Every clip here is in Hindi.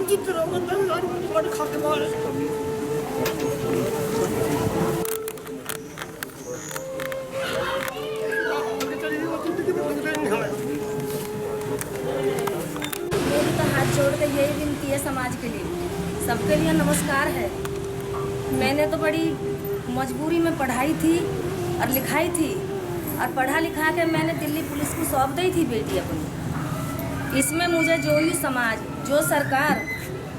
जितना मतलब खा के मारे मेरी तो हाथ जोड़ के यही विनती है समाज के लिए, सबके लिए नमस्कार है। मैंने तो बड़ी मजबूरी में पढ़ाई थी और लिखाई थी, और पढ़ा लिखा के मैंने दिल्ली पुलिस को सौंप दी थी बेटी अपनी। इसमें मुझे जो ही समाज, जो सरकार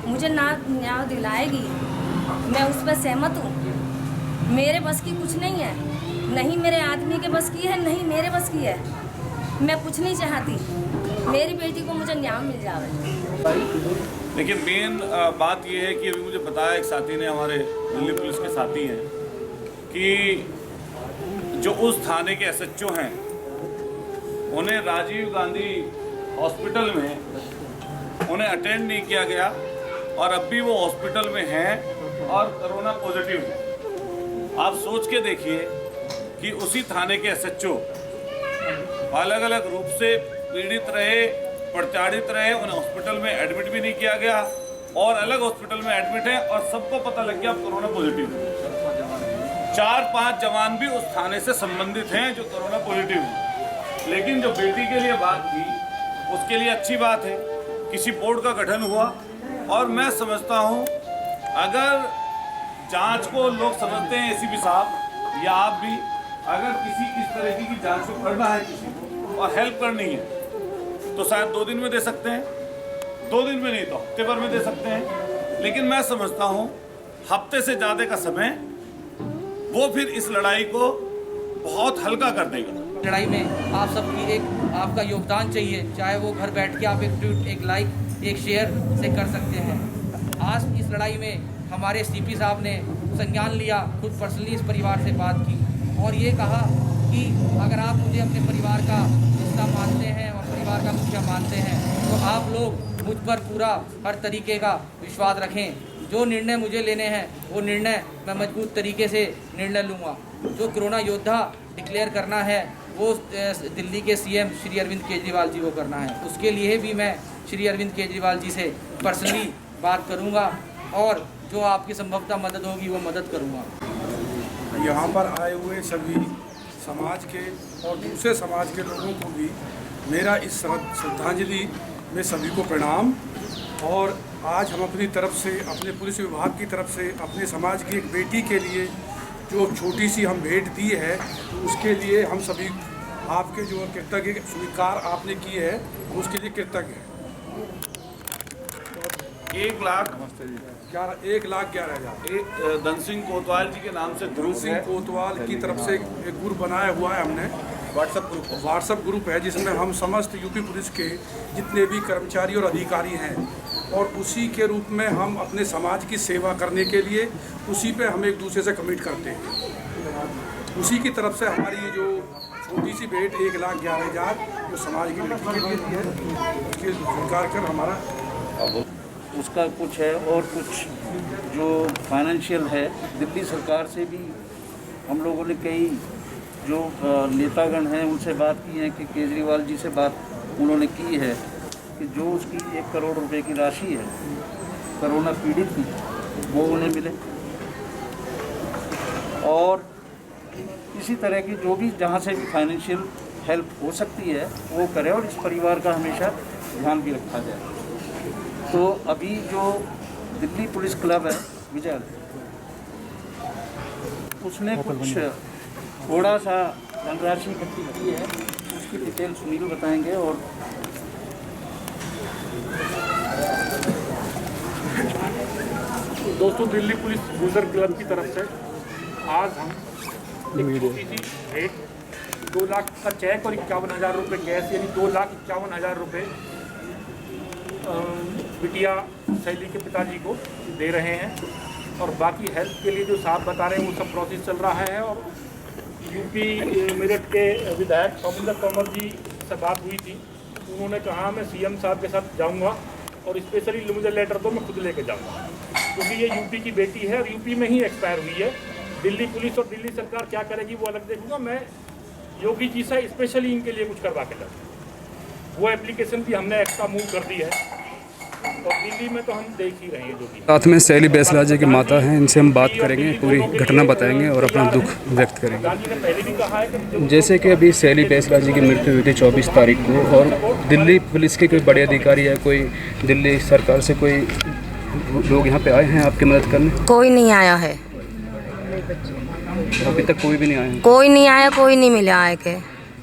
मुझे न्याय दिलाएगी, मैं उस पर सहमत हूँ। मेरे बस की कुछ नहीं है, नहीं मेरे आदमी के बस की है, नहीं मेरे बस की है। मैं कुछ नहीं चाहती, मेरी बेटी को मुझे न्याय मिल जाए। देखिए मेन बात यह है कि अभी मुझे बताया एक साथी ने, हमारे दिल्ली पुलिस के साथी हैं, कि जो उस थाने के एसएचओ हैं उन्हें राजीव गांधी हॉस्पिटल में उन्हें अटेंड नहीं किया गया, और अब भी वो हॉस्पिटल में हैं और कोरोना पॉजिटिव है। आप सोच के देखिए कि उसी थाने के एसएचओ अलग अलग रूप से पीड़ित रहे, प्रताड़ित रहे, उन्हें हॉस्पिटल में एडमिट भी नहीं किया गया, और अलग हॉस्पिटल में एडमिट है और सबको पता लग गया कोरोना पॉजिटिव है। 4-5 जवान भी उस थाने से संबंधित हैं जो कोरोना पॉजिटिव हैं। लेकिन जो बेटी के लिए बात थी उसके लिए अच्छी बात है, किसी बोर्ड का गठन हुआ, और मैं समझता हूँ अगर जांच को लोग समझते हैं, एसीपी साहब या आप भी, अगर किसी इस तरह की जांच को करना है किसी को और हेल्प करनी है तो शायद 2 दिन में दे सकते हैं, 2 दिन में नहीं तो हफ्ते भर में दे सकते हैं। लेकिन मैं समझता हूँ हफ्ते से ज़्यादा का समय वो फिर इस लड़ाई को बहुत हल्का कर देगा। लड़ाई में आप सबकी आपका योगदान चाहिए, चाहे वो घर बैठ के आप एक ट्वीट, एक लाइक, एक शेयर से कर सकते हैं। आज इस लड़ाई में हमारे सीपी साहब ने संज्ञान लिया, खुद पर्सनली इस परिवार से बात की और ये कहा कि अगर आप मुझे अपने परिवार का हिस्सा मानते हैं और परिवार का मुखिया मानते हैं तो आप लोग मुझ पर पूरा हर तरीके का विश्वास रखें। जो निर्णय मुझे लेने हैं वो निर्णय मैं मजबूत तरीके से निर्णय लूँगा। जो कोरोना योद्धा डिक्लेयर करना है वो दिल्ली के सीएम श्री अरविंद केजरीवाल जी को करना है। उसके लिए भी मैं श्री अरविंद केजरीवाल जी से पर्सनली बात करूँगा और जो आपकी संभवतः मदद होगी वो मदद करूँगा। यहाँ पर आए हुए सभी समाज के और दूसरे समाज के लोगों को भी मेरा इस श्रद्धांजलि में सभी को प्रणाम। और आज हम अपनी तरफ से, अपने पुलिस विभाग की तरफ से, अपने समाज की एक बेटी के लिए जो छोटी सी हम भेंट दी है उसके लिए हम सभी आपके जो कृतज्ञ स्वीकार आपने की है उसके लिए कृतज्ञ हैं। 1,11,000 एक धन सिंह कोतवाल जी के नाम से ग्रुप सिंह है, कोतवाल की तरफ से एक ग्रुप बनाया हुआ है हमने, व्हाट्सएप ग्रुप है जिसमें हम समस्त यूपी पुलिस के जितने भी कर्मचारी और अधिकारी हैं और उसी के रूप में हम अपने समाज की सेवा करने के लिए उसी पे हम एक दूसरे से कमिट करते हैं। उसी की तरफ से हमारी ये जो छोटी सी भेंट 1,11,000 जो समाज की लड़की के लिए दी है उसके स्वीकार कर हमारा उसका कुछ है। और कुछ जो फाइनेंशियल है, दिल्ली सरकार से भी हम लोगों ने कई जो नेतागण हैं उनसे बात की है कि केजरीवाल जी से बात उन्होंने की है कि जो उसकी 1 करोड़ रुपए की राशि है कोरोना पीड़ित की वो उन्हें मिले, और इसी तरह की जो भी जहाँ से भी फाइनेंशियल हेल्प हो सकती है वो करें और इस परिवार का हमेशा ध्यान भी रखा जाए। तो अभी जो दिल्ली पुलिस क्लब है विजय, उसने कुछ थोड़ा सा धनराशि इकट्ठी की है, उसकी डिटेल सुनील बताएंगे। और दोस्तों, दिल्ली पुलिस यूजर क्लब की तरफ से आज हम एक छोटी सी भेंट 2 लाख का चेक और 51,000 रुपये कैश, यानी 2,51,000 रुपये बिटिया शैली के पिताजी को दे रहे हैं। और बाकी हेल्प के लिए जो साहब बता रहे हैं वो सब प्रोसेस चल रहा है। और यूपी मेरठ के विधायक सौमिंदर तोमर जी से बात हुई थी, उन्होंने कहा मैं सीएम साहब के साथ जाऊंगा और स्पेशली मुझे लेटर दो, मैं खुद लेके जाऊंगा, क्योंकि ये यूपी की बेटी है और यूपी में ही एक्सपायर हुई है। दिल्ली पुलिस और दिल्ली सरकार क्या करेगी वो अलग देखूंगा, मैं योगी जी से स्पेशली इनके लिए कुछ करवा के लाऊंगा। वो एप्लीकेशन भी हमने एक्स्ट्रा मूव कर दी है और दिल्ली में तो हम देख ही रहे हैं जो भी। साथ में शैली बैसला जी की माता हैं, इनसे हम बात करेंगे, पूरी घटना बताएंगे और अपना दुख व्यक्त करेंगे। गांधी ने पहले भी कहा है कि जैसे कि अभी शैली बैसला जी की मृत्यु हुई थी 24 तारीख को, और दिल्ली पुलिस के कोई बड़े अधिकारी या कोई दिल्ली सरकार से कोई लोग यहाँ पे आए हैं आपकी मदद करने? कोई नहीं आया है, अभी तक कोई भी नहीं आया है। कोई नहीं आया, कोई नहीं मिला आए के।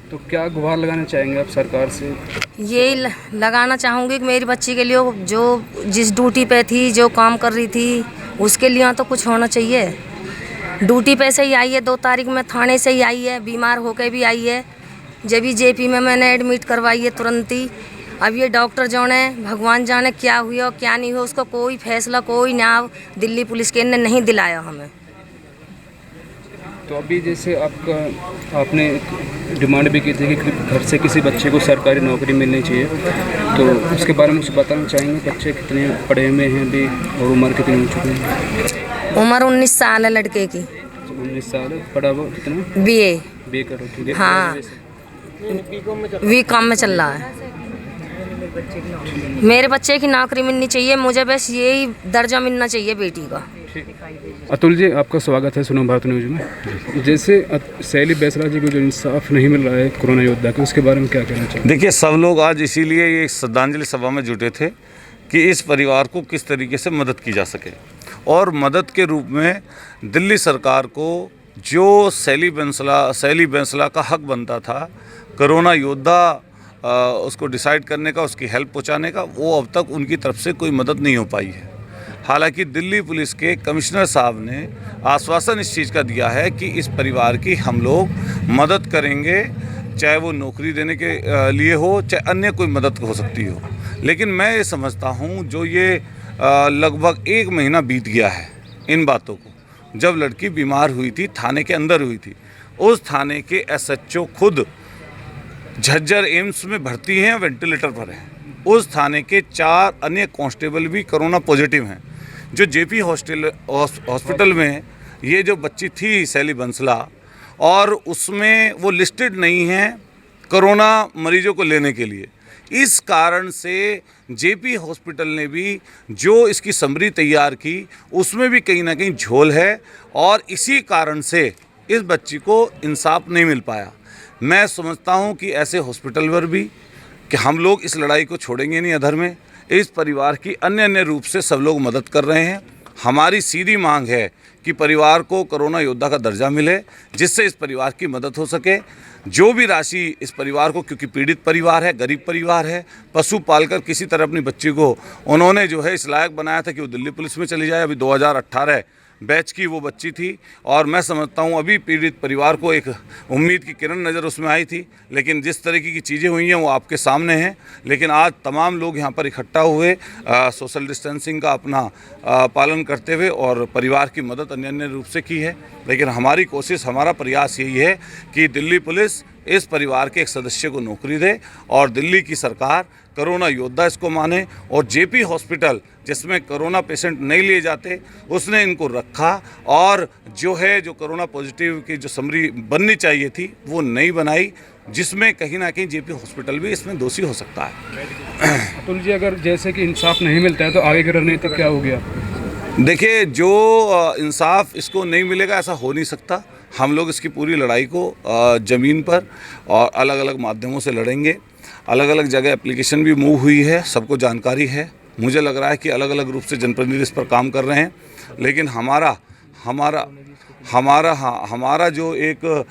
तो क्या गुहार लगाना चाहेंगे आप सरकार से? यही लगाना चाहूँगी कि मेरी बच्ची के लिए जो जिस ड्यूटी पे थी, जो काम कर रही थी, उसके लिए तो कुछ होना चाहिए। ड्यूटी पे से ही आई है, 2 तारीख में थाने से ही आई है, बीमार होकर भी आई है। जब भी जेपी में मैंने एडमिट करवाई है तुरंत ही। अब ये डॉक्टर जो है, भगवान जाने क्या हुआ और क्या नहीं हुआ, उसका कोई फैसला, कोई न्याय दिल्ली पुलिस के ने नहीं दिलाया हमें। तो अभी जैसे आपने डिमांड भी की थी कि घर से किसी बच्चे को सरकारी नौकरी मिलनी चाहिए, तो उसके बारे में कुछ बताना चाहेंगे? बच्चे कितने पढ़े हुए हैं अभी और उम्र कितनी हो चुकी है? उम्र 19 साल है लड़के की। 19 साल है। पढ़ा हुआ कितना? BA करो, ठीक है। हाँ, B.Com में चल रहा है। मेरे बच्चे की नौकरी मिलनी चाहिए, मुझे बस यही दर्जा मिलना चाहिए बेटी का। अतुल जी, आपका स्वागत है सुनो भारत न्यूज़ में। जैसे शैली बैसला जी को जो इंसाफ नहीं मिल रहा है कोरोना योद्धा के, उसके बारे में क्या कहना चाहिए? देखिए, सब लोग आज इसीलिए ये श्रद्धांजलि सभा में जुटे थे कि इस परिवार को किस तरीके से मदद की जा सके, और मदद के रूप में दिल्ली सरकार को जो शैली बैसला का हक बनता था कोरोना योद्धा उसको डिसाइड करने का, उसकी हेल्प पहुंचाने का, वो अब तक उनकी तरफ से कोई मदद नहीं हो पाई है। हालांकि दिल्ली पुलिस के कमिश्नर साहब ने आश्वासन इस चीज़ का दिया है कि इस परिवार की हम लोग मदद करेंगे, चाहे वो नौकरी देने के लिए हो, चाहे अन्य कोई मदद हो सकती हो। लेकिन मैं ये समझता हूँ जो ये लगभग 1 महीना बीत गया है इन बातों को। जब लड़की बीमार हुई थी, थाने के अंदर हुई थी, उस थाने के SHO खुद झज्जर एम्स में भर्ती हैं, वेंटिलेटर पर हैं। उस थाने के 4 अन्य कांस्टेबल भी कोरोना पॉजिटिव हैं। जो JP हॉस्पिटल में ये जो बच्ची थी शैली बैसला, और उसमें वो लिस्टेड नहीं है कोरोना मरीजों को लेने के लिए। इस कारण से JP हॉस्पिटल ने भी जो इसकी समरी तैयार की, उसमें भी कहीं ना कहीं झोल है, और इसी कारण से इस बच्ची को इंसाफ नहीं मिल पाया। मैं समझता हूं कि ऐसे हॉस्पिटल पर भी कि हम लोग इस लड़ाई को छोड़ेंगे नहीं अधर में। इस परिवार की अन्य रूप से सब लोग मदद कर रहे हैं। हमारी सीधी मांग है कि परिवार को कोरोना योद्धा का दर्जा मिले, जिससे इस परिवार की मदद हो सके। जो भी राशि इस परिवार को, क्योंकि पीड़ित परिवार है, गरीब परिवार है, पशु पालकर किसी तरह अपनी बच्ची को उन्होंने जो है इस लायक बनाया था कि वो दिल्ली पुलिस में चली जाए। अभी 2018 बैच की वो बच्ची थी, और मैं समझता हूँ अभी पीड़ित परिवार को एक उम्मीद की किरण नज़र उसमें आई थी। लेकिन जिस तरीके की चीज़ें हुई हैं वो आपके सामने हैं। लेकिन आज तमाम लोग यहाँ पर इकट्ठा हुए सोशल डिस्टेंसिंग का अपना पालन करते हुए और परिवार की मदद अन्य रूप से की है। लेकिन हमारी कोशिश, हमारा प्रयास यही है कि दिल्ली पुलिस इस परिवार के एक सदस्य को नौकरी दे, और दिल्ली की सरकार कोरोना योद्धा इसको माने, और JP हॉस्पिटल जिसमें कोरोना पेशेंट नहीं लिए जाते उसने इनको रखा, और जो कोरोना पॉजिटिव की जो समरी बननी चाहिए थी वो नहीं बनाई, जिसमें कहीं ना कहीं JP हॉस्पिटल भी इसमें दोषी हो सकता है। अतुल जी, अगर जैसे कि इंसाफ नहीं मिलता है तो आगे की रणनीति क्या हो गया? देखिए, जो इंसाफ इसको नहीं मिलेगा ऐसा हो नहीं सकता। हम लोग इसकी पूरी लड़ाई को ज़मीन पर और अलग अलग माध्यमों से लड़ेंगे। अलग अलग जगह एप्लीकेशन भी मूव हुई है, सबको जानकारी है। मुझे लग रहा है कि अलग अलग रूप से जनप्रतिनिधि इस पर काम कर रहे हैं। लेकिन हमारा जो एक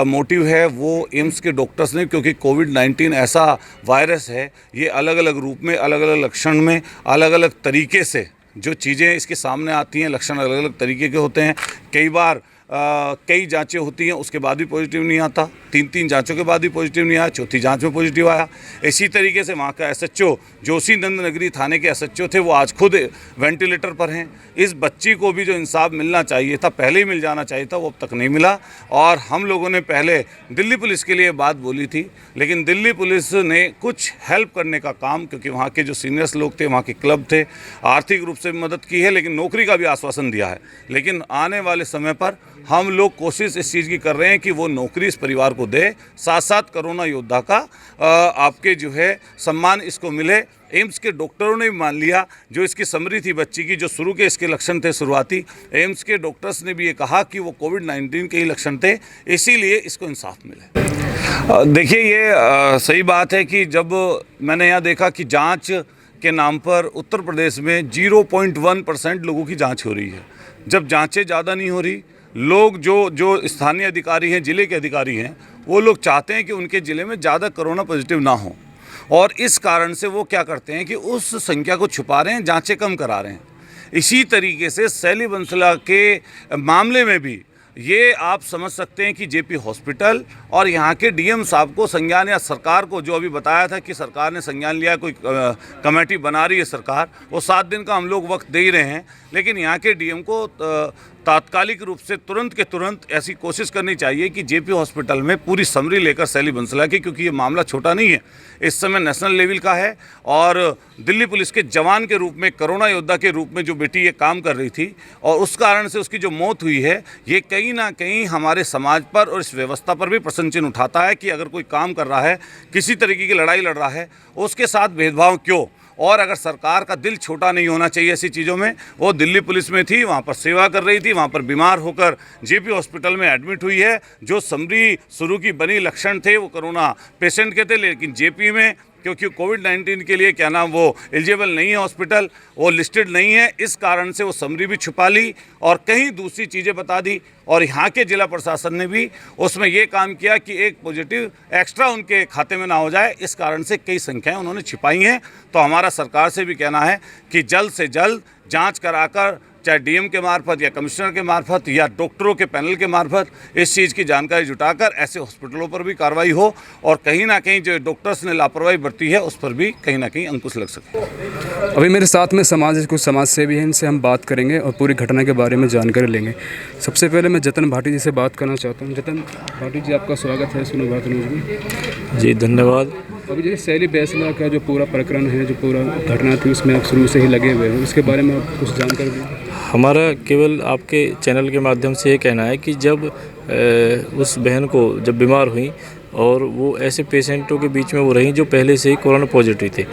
मोटिव है वो एम्स के डॉक्टर्स ने, क्योंकि कोविड-19 ऐसा वायरस है, ये अलग अलग रूप में, अलग अलग लक्षण में, अलग अलग तरीके से जो चीज़ें इसके सामने आती हैं, लक्षण अलग अलग तरीके के होते हैं। कई बार कई जांचें होती हैं, उसके बाद भी पॉजिटिव नहीं आता, 3 जांचों के बाद भी पॉजिटिव नहीं आया, चौथी जांच में पॉजिटिव आया। इसी तरीके से वहाँ का SHO, जोशीनंद नगरी थाने के SHO थे, वो आज खुद वेंटिलेटर पर हैं। इस बच्ची को भी जो इंसाफ मिलना चाहिए था, पहले ही मिल जाना चाहिए था, वो अब तक नहीं मिला। और हम लोगों ने पहले दिल्ली पुलिस के लिए बात बोली थी, लेकिन दिल्ली पुलिस ने कुछ हेल्प करने का काम, क्योंकि वहाँ के जो सीनियर्स लोग थे, वहाँ के क्लब थे, आर्थिक रूप से मदद की है, लेकिन नौकरी का भी आश्वासन दिया है। लेकिन आने वाले समय पर हम लोग कोशिश इस चीज़ की कर रहे हैं कि वो नौकरी इस परिवार को दे, साथ साथ कोरोना योद्धा का आपके जो है सम्मान इसको मिले। एम्स के डॉक्टरों ने भी मान लिया, जो इसकी समरी थी बच्ची की, जो शुरू के इसके लक्षण थे शुरुआती, एम्स के डॉक्टर्स ने भी ये कहा कि वो कोविड-19 के ही लक्षण थे, इसीलिए इसको इंसाफ मिले। देखिए ये सही बात है कि जब मैंने यहाँ देखा कि जांच के नाम पर उत्तर प्रदेश में 0.1% लोगों की जांच हो रही है। जब जांचें ज़्यादा नहीं हो रही, लोग जो स्थानीय अधिकारी हैं, ज़िले के अधिकारी हैं, वो लोग चाहते हैं कि उनके ज़िले में ज़्यादा कोरोना पॉजिटिव ना हो, और इस कारण से वो क्या करते हैं कि उस संख्या को छुपा रहे हैं, जांचें कम करा रहे हैं। इसी तरीके से शैली बंसला के मामले में भी ये आप समझ सकते हैं कि जेपी हॉस्पिटल और यहाँ के डीएम साहब को संज्ञान, या सरकार को, जो अभी बताया था कि सरकार ने संज्ञान लिया, कोई कमेटी बना रही है सरकार, वो 7 दिन का हम लोग वक्त दे ही रहे हैं, लेकिन यहाँ के डीएम को तात्कालिक रूप से तुरंत के तुरंत ऐसी कोशिश करनी चाहिए कि जेपी हॉस्पिटल में पूरी समरी लेकर शैली बंसला की, क्योंकि ये मामला छोटा नहीं है, इस समय नेशनल लेवल का है, और दिल्ली पुलिस के जवान के रूप में, कोरोना योद्धा के रूप में जो बेटी ये काम कर रही थी, और उस कारण से उसकी जो मौत हुई है, ये कहीं ना कहीं हमारे समाज पर और इस व्यवस्था पर भी प्रश्न चिन्ह उठाता है कि अगर कोई काम कर रहा है, किसी तरीके की लड़ाई लड़ रहा है, उसके साथ भेदभाव क्यों। और अगर सरकार का दिल छोटा नहीं होना चाहिए ऐसी चीज़ों में, वो दिल्ली पुलिस में थी, वहाँ पर सेवा कर रही थी, वहाँ पर बीमार होकर जेपी हॉस्पिटल में एडमिट हुई है। जो समरी शुरू की बनी लक्षण थे वो कोरोना पेशेंट के थे, लेकिन जेपी में क्योंकि कोविड-19 के लिए वो एलिजिबल नहीं है, हॉस्पिटल वो लिस्टेड नहीं है, इस कारण से वो समरी भी छुपा ली और कहीं दूसरी चीज़ें बता दी। और यहाँ के जिला प्रशासन ने भी उसमें ये काम किया कि एक पॉजिटिव एक्स्ट्रा उनके खाते में ना हो जाए, इस कारण से कई संख्याएं उन्होंने छिपाई हैं। तो हमारा सरकार से भी कहना है कि जल्द से जल्द जाँच कराकर, चाहे डीएम के मार्फत या कमिश्नर के मार्फत या डॉक्टरों के पैनल के मार्फत, इस चीज़ की जानकारी जुटाकर ऐसे हॉस्पिटलों पर भी कार्रवाई हो, और कहीं ना कहीं जो डॉक्टर्स ने लापरवाही बरती है उस पर भी कहीं ना कहीं अंकुश लग सके। अभी मेरे साथ में कुछ समाज सेवी हैं, इनसे हम बात करेंगे और पूरी घटना के बारे में जानकारी लेंगे। सबसे पहले मैं जतन भाटी जी से बात करना चाहता हूँ। जतन भाटी जी, आपका स्वागत है सुनो बात न्यूज़ में। जी धन्यवाद। अभी जैसे शैली बंसला का जो पूरा प्रकरण है, जो पूरा घटना थी, उसमें आप शुरू से ही लगे हुए हैं, उसके बारे में आप कुछ जानकारी दें। हमारा केवल आपके चैनल के माध्यम से ये कहना है कि जब उस बहन को जब बीमार हुई और वो ऐसे पेशेंटों के बीच में वो रहीं जो पहले से ही कोरोना पॉजिटिव थे,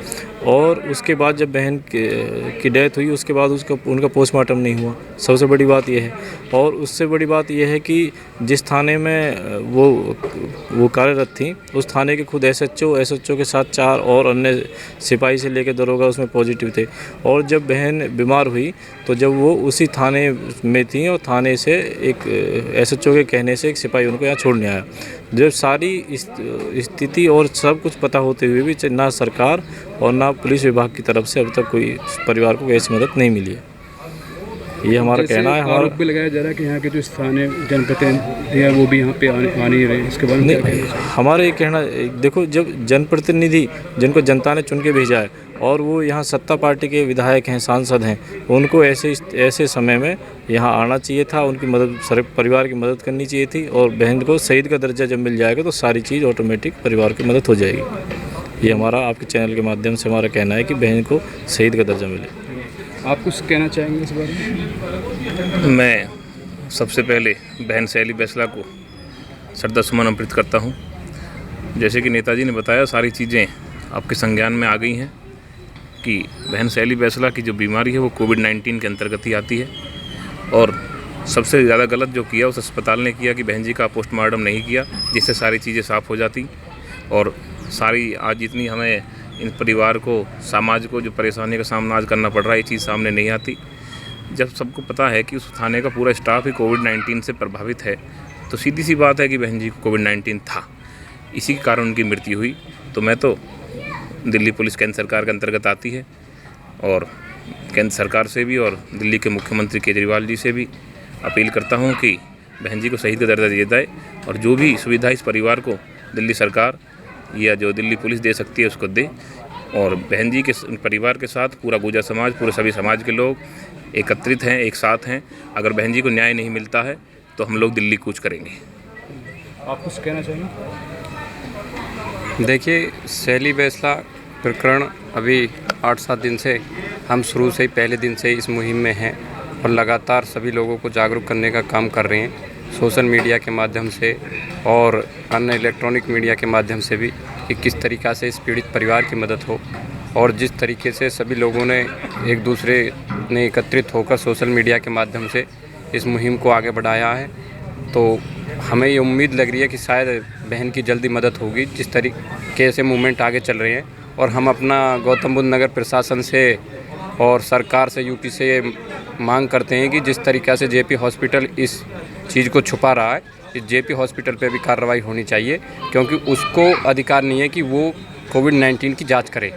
और उसके बाद जब बहन की डेथ हुई उसके बाद उनका पोस्टमार्टम नहीं हुआ। सबसे बड़ी बात यह है, और उससे बड़ी बात यह है कि जिस थाने में वो कार्यरत थी, उस थाने के खुद एसएचओ के साथ 4 और अन्य सिपाही से लेकर दरोगा उसमें पॉजिटिव थे। और जब बहन बीमार हुई तो जब वो उसी थाने में थी और थाने से एक एसएचओ के कहने से एक सिपाही उनको यहाँ छोड़ने आया। जब सारी स्थिति और सब कुछ पता होते हुए भी ना सरकार और ना पुलिस विभाग की तरफ से अब तक कोई परिवार को ऐसी मदद नहीं मिली है। ये हमारा कहना है। हमारा भी लगाया जा रहा है कि यहाँ के जो स्थानीय जनप्रतिनिधि हैं वो भी यहाँ पे आ नहीं रहे, इसके बारे में नहीं, हमारा ये कहना, देखो जब जनप्रतिनिधि जिनको जनता ने चुन के भेजा है और वो यहाँ सत्ता पार्टी के विधायक हैं, सांसद हैं, उनको ऐसे समय में यहाँ आना चाहिए था, उनकी मदद, परिवार की मदद करनी चाहिए थी, और बहन को शहीद का दर्जा जब मिल जाएगा तो सारी चीज़ ऑटोमेटिक परिवार की मदद हो जाएगी। ये हमारा आपके चैनल के माध्यम से हमारा कहना है कि बहन को शहीद का दर्जा मिले। आप कुछ कहना चाहेंगे इस बारे में? मैं सबसे पहले बहन शैली बंसला को श्रद्धासुमन अर्पित करता हूँ। जैसे कि नेताजी ने बताया, सारी चीज़ें आपके संज्ञान में आ गई हैं कि बहन शैली बंसला की जो बीमारी है वो कोविड-19 के अंतर्गत ही आती है, और सबसे ज़्यादा गलत जो किया उस अस्पताल ने किया कि बहन जी का पोस्टमार्टम नहीं किया, जिससे सारी चीज़ें साफ़ हो जाती, और सारी आज जितनी हमें इन परिवार को, समाज को जो परेशानी का सामना आज करना पड़ रहा है, ये चीज़ सामने नहीं आती। जब सबको पता है कि उस थाने का पूरा स्टाफ ही कोविड-19 से प्रभावित है, तो सीधी सी बात है कि बहन जी को कोविड-19 था, इसी के कारण उनकी मृत्यु हुई। तो मैं तो दिल्ली पुलिस केंद्र सरकार के अंतर्गत आती है, और केंद्र सरकार से भी और दिल्ली के मुख्यमंत्री केजरीवाल जी से भी अपील करता हूँ कि बहन जी को शहीद का दर्जा दिया जाए, और जो भी सुविधा इस परिवार को दिल्ली सरकार या जो दिल्ली पुलिस दे सकती है उसको दे। और बहन जी के परिवार के साथ पूरा गुर्जर समाज, पूरे सभी समाज के लोग एकत्रित हैं, एक साथ हैं। अगर बहन जी को न्याय नहीं मिलता है तो हम लोग दिल्ली कूच करेंगे। आप कुछ कहना चाहेंगे? देखिए, शैली बंसला प्रकरण अभी 8-7 दिन से, हम शुरू से ही पहले दिन से इस मुहिम में हैं और लगातार सभी लोगों को जागरूक करने का काम कर रहे हैं। सोशल मीडिया के माध्यम से और अन्य इलेक्ट्रॉनिक मीडिया के माध्यम से भी कि किस तरीक़ा से इस पीड़ित परिवार की मदद हो। और जिस तरीके से सभी लोगों ने एक दूसरे ने एकत्रित होकर सोशल मीडिया के माध्यम से इस मुहिम को आगे बढ़ाया है, तो हमें ये उम्मीद लग रही है कि शायद बहन की जल्दी मदद होगी। जिस तरीके से मूवमेंट आगे चल रहे हैं और हम अपना गौतम बुद्ध नगर प्रशासन से और सरकार से, यूपी से मांग करते हैं कि जिस तरीक़ा से जेपी हॉस्पिटल इस चीज़ को छुपा रहा है, इस जेपी हॉस्पिटल पे भी कार्रवाई होनी चाहिए, क्योंकि उसको अधिकार नहीं है कि वो कोविड-19 की जांच करे।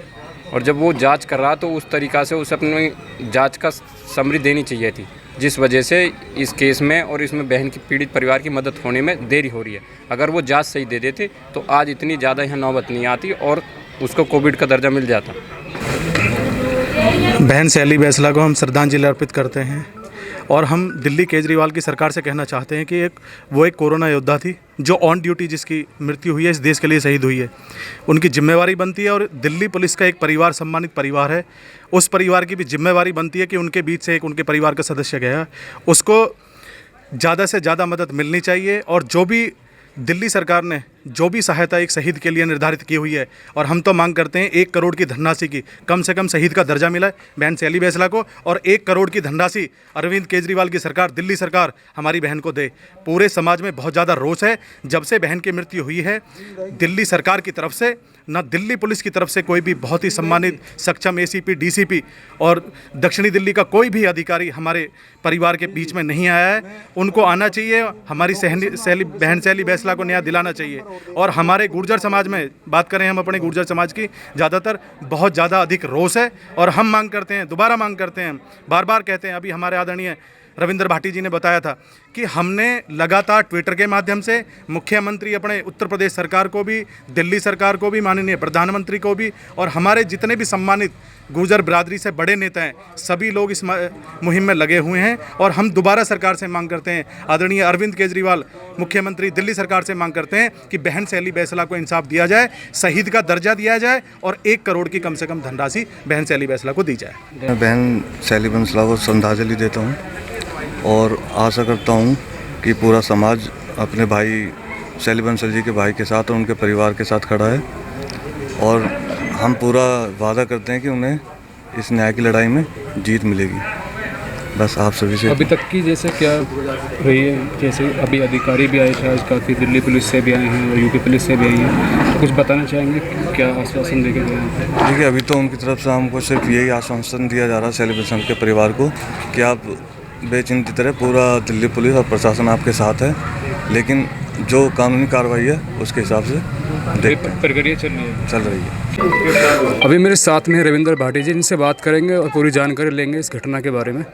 और जब वो जांच कर रहा तो उस तरीक़ा से उसे अपनी जांच का समरी देनी चाहिए थी, जिस वजह से इस केस में और इसमें बहन की पीड़ित परिवार की मदद होने में देरी हो रही है। अगर वो जांच सही दे देते तो आज इतनी ज़्यादा यहाँ नौबत नहीं आती और उसको कोविड का दर्जा मिल जाता। बहन शैली बैसला को हम श्रद्धांजलि अर्पित करते हैं और हम दिल्ली केजरीवाल की सरकार से कहना चाहते हैं कि वो एक कोरोना योद्धा थी जो ऑन ड्यूटी जिसकी मृत्यु हुई है, इस देश के लिए शहीद हुई है। उनकी जिम्मेवारी बनती है और दिल्ली पुलिस का एक परिवार, सम्मानित परिवार है, उस परिवार की भी जिम्मेवारी बनती है कि उनके बीच से एक उनके परिवार का सदस्य गया, उसको ज़्यादा से ज़्यादा मदद मिलनी चाहिए। और जो भी दिल्ली सरकार ने जो भी सहायता एक शहीद के लिए निर्धारित की हुई है, और हम तो मांग करते हैं 1 करोड़ की धनराशि की कम से कम शहीद का दर्जा मिला है बहन शैली बैसला को, और 1 करोड़ की धनराशि अरविंद केजरीवाल की सरकार, दिल्ली सरकार हमारी बहन को दे। पूरे समाज में बहुत ज़्यादा रोष है। जब से बहन की मृत्यु हुई है, दिल्ली सरकार की तरफ से न दिल्ली पुलिस की तरफ से कोई भी बहुत ही सम्मानित सक्षम ACP, DCP और दक्षिणी दिल्ली का कोई भी अधिकारी हमारे परिवार के बीच में नहीं आया है। उनको आना चाहिए, हमारी बहन शैली बैसला को न्याय दिलाना चाहिए। और हमारे गुर्जर समाज में बात करें, हम अपने गुर्जर समाज की, ज़्यादातर बहुत ज़्यादा अधिक रोष है। और हम मांग करते हैं, दोबारा मांग करते हैं, बार बार कहते हैं, अभी हमारे आदरणीय रविंद्र भाटी जी ने बताया था कि हमने लगातार ट्विटर के माध्यम से मुख्यमंत्री अपने उत्तर प्रदेश सरकार को भी, दिल्ली सरकार को भी, माननीय प्रधानमंत्री को भी, और हमारे जितने भी सम्मानित गुर्जर बिरादरी से बड़े नेता हैं, सभी लोग इस मुहिम में लगे हुए हैं। और हम दोबारा सरकार से मांग करते हैं, आदरणीय अरविंद केजरीवाल मुख्यमंत्री दिल्ली सरकार से मांग करते हैं कि बहन शैली बैसला को इंसाफ दिया जाए, शहीद का दर्जा दिया जाए और 1 करोड़ की कम से कम धनराशि बहन शैली बैसला को दी जाए। मैं बहन शैली बैसला को श्रद्धांजलि देता हूँ और आशा करता हूँ कि पूरा समाज अपने भाई शैली बंसल जी के भाई के साथ और उनके परिवार के साथ खड़ा है। और हम पूरा वादा करते हैं कि उन्हें इस न्याय की लड़ाई में जीत मिलेगी। बस आप सभी से अभी तक की जैसे क्या रही है, जैसे अभी अधिकारी भी आए थे आज, काफ़ी दिल्ली पुलिस से भी आए हैं और यूपी पुलिस से भी आई हैं, तो कुछ बताना चाहेंगे क्या आश्वासन देके गए हैं? देखिए, अभी तो उनकी तरफ से हमको सिर्फ यही आश्वासन दिया जा रहा है शैली बंसल के परिवार को कि आप बेचिंती तरह, पूरा दिल्ली पुलिस और प्रशासन आपके साथ है, लेकिन जो कानूनी कार्रवाई है उसके हिसाब से प्रक्रिया चल रही है। अभी मेरे साथ में रविंद्र भाटी जी, इनसे बात करेंगे और पूरी जानकारी लेंगे इस घटना के बारे में।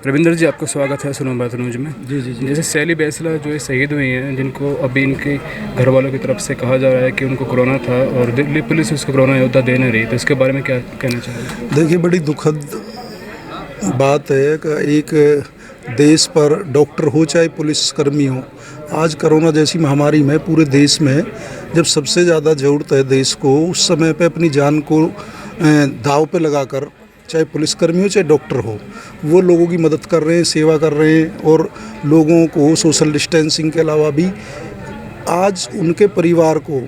रविंद्र जी, आपका स्वागत है सुनो बात न्यूज में। जी। जैसे शैली बैसला जो शहीद हुई हैं, जिनको अभी इनके घर वालों की तरफ से कहा जा रहा है कि उनको कोरोना था और दिल्ली पुलिस उसको कोरोना योद्धा दे नहीं रही, तो इसके बारे में क्या कहना चाहिए? देखिए, बड़ी दुखद बात है कि एक देश पर डॉक्टर हो चाहे पुलिसकर्मी हो, आज कोरोना जैसी महामारी में पूरे देश में जब सबसे ज़्यादा ज़रूरत है देश को, उस समय पे अपनी जान को दाव पे लगाकर, चाहे पुलिसकर्मी हो चाहे डॉक्टर हो, वो लोगों की मदद कर रहे हैं, सेवा कर रहे हैं। और लोगों को सोशल डिस्टेंसिंग के अलावा भी आज उनके परिवार को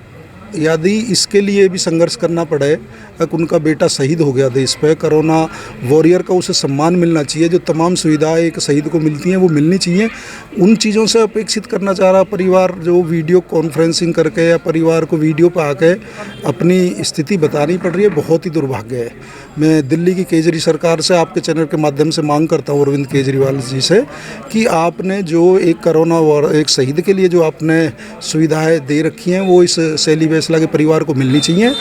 यदि इसके लिए भी संघर्ष करना पड़े कि उनका बेटा शहीद हो गया देश पे, कोरोना वॉरियर का उसे सम्मान मिलना चाहिए, जो तमाम सुविधाएं एक शहीद को मिलती हैं वो मिलनी चाहिए। उन चीज़ों से अपेक्षित करना चाह रहा परिवार, जो वीडियो कॉन्फ्रेंसिंग करके या परिवार को वीडियो पर आके अपनी स्थिति बतानी पड़ रही है, बहुत ही दुर्भाग्य है। मैं दिल्ली की केजरी सरकार से आपके चैनल के माध्यम से मांग करता हूँ अरविंद केजरीवाल जी से कि आपने जो एक कोरोना एक शहीद के लिए जो आपने सुविधाएँ दे रखी हैं वो इस शैली बैसला के परिवार को मिलनी चाहिए,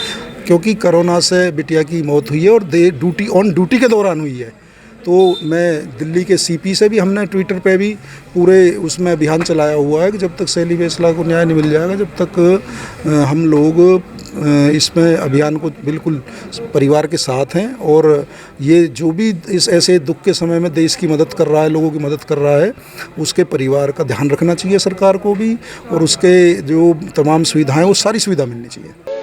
क्योंकि कोरोना से बिटिया की मौत हुई है और ड्यूटी के दौरान हुई है। तो मैं दिल्ली के CP से भी हमने ट्विटर पे भी पूरे उसमें अभियान चलाया हुआ है कि जब तक शैली बैसला को न्याय नहीं मिल जाएगा, जब तक हम लोग इसमें अभियान को बिल्कुल परिवार के साथ हैं। और ये जो भी इस ऐसे दुख के समय में देश की मदद कर रहा है, लोगों की मदद कर रहा है, उसके परिवार का ध्यान रखना चाहिए सरकार को भी, और उसके जो तमाम सुविधाएं वो सारी सुविधा मिलनी चाहिए।